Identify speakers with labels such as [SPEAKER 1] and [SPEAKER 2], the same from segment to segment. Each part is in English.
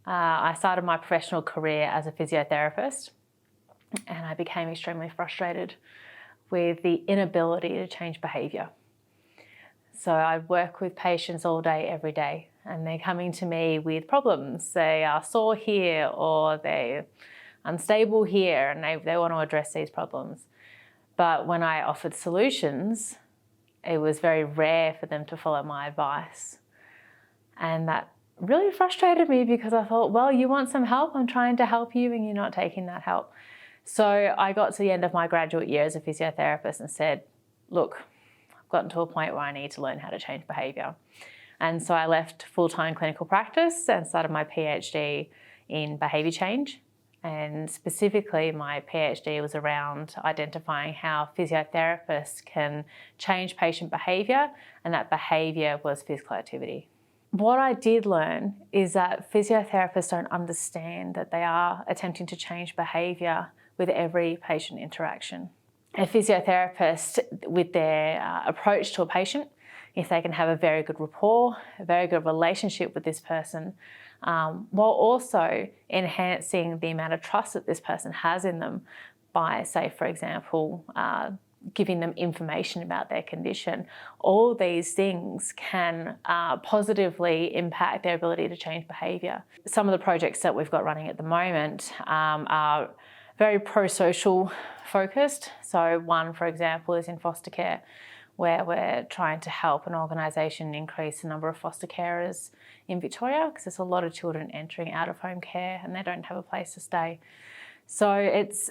[SPEAKER 1] I started my professional career as a physiotherapist, and I became extremely frustrated with the inability to change behaviour. So I work with patients all day, every day, and they're coming to me with problems. They are sore here, or they're unstable here, and they want to address these problems. But when I offered solutions, it was very rare for them to follow my advice. And that really frustrated me, because I thought, well, you want some help? I'm trying to help you and you're not taking that help. So I got to the end of my graduate year as a physiotherapist and said, look, I've gotten to a point where I need to learn how to change behaviour. And so I left full-time clinical practice and started my PhD in behaviour change. And specifically, my PhD was around identifying how physiotherapists can change patient behaviour, and that behaviour was physical activity. What I did learn is that physiotherapists don't understand that they are attempting to change behaviour with every patient interaction. A physiotherapist, with their approach to a patient, if they can have a very good rapport, a very good relationship with this person, while also enhancing the amount of trust that this person has in them by, say, for example, giving them information about their condition, all these things can positively impact their ability to change behaviour. Some of the projects that we've got running at the moment are very pro-social focused. So one, for example, is in foster care, where we're trying to help an organisation increase the number of foster carers in Victoria, because there's a lot of children entering out-of-home care and they don't have a place to stay. So it's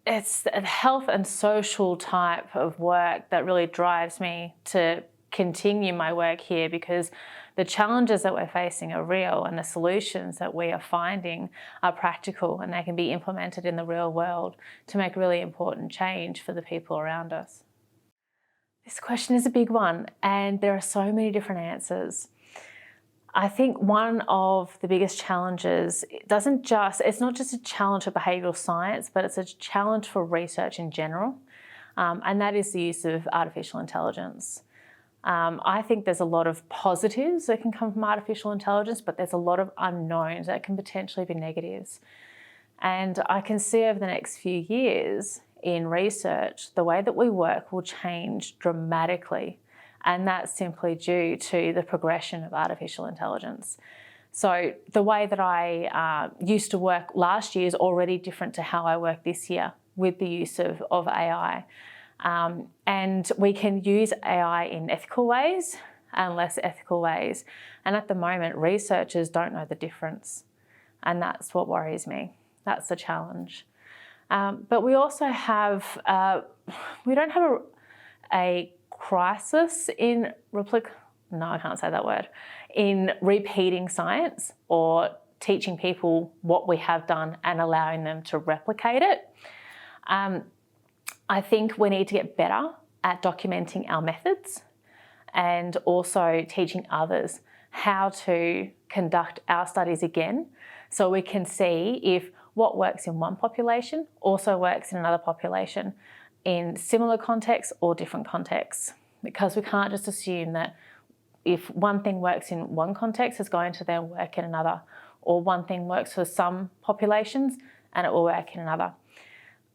[SPEAKER 1] a health and social type of work that really drives me to continue my work here, because the challenges that we're facing are real and the solutions that we are finding are practical, and they can be implemented in the real world to make really important change for the people around us. This question is a big one, and there are so many different answers. I think one of the biggest challenges, it's not just a challenge for behavioural science, but it's a challenge for research in general, and that is the use of artificial intelligence. I think there's a lot of positives that can come from artificial intelligence, but there's a lot of unknowns that can potentially be negatives. And I can see over the next few years in research, the way that we work will change dramatically. And that's simply due to the progression of artificial intelligence. So the way that I used to work last year is already different to how I work this year with the use of AI. And we can use AI in ethical ways and less ethical ways. And at the moment, researchers don't know the difference. And that's what worries me. That's the challenge. But we also have, we don't have a crisis in in repeating science or teaching people what we have done and allowing them to replicate it. I think we need to get better at documenting our methods and also teaching others how to conduct our studies again, so we can see if what works in one population also works in another population, in similar contexts or different contexts, because we can't just assume that if one thing works in one context, it's going to then work in another, or one thing works for some populations and it will work in another.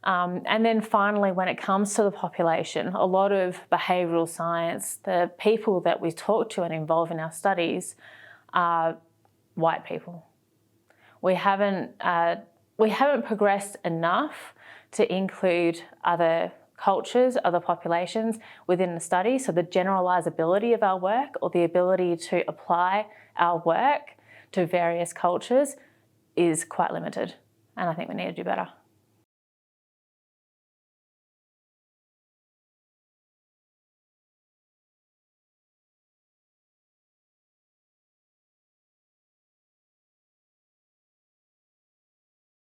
[SPEAKER 1] And then finally, when it comes to the population, a lot of behavioural science, the people that we talk to and involve in our studies are white people. We haven't progressed enough to include other cultures, other populations within the study. So the generalisability of our work, or the ability to apply our work to various cultures, is quite limited. And I think we need to do better.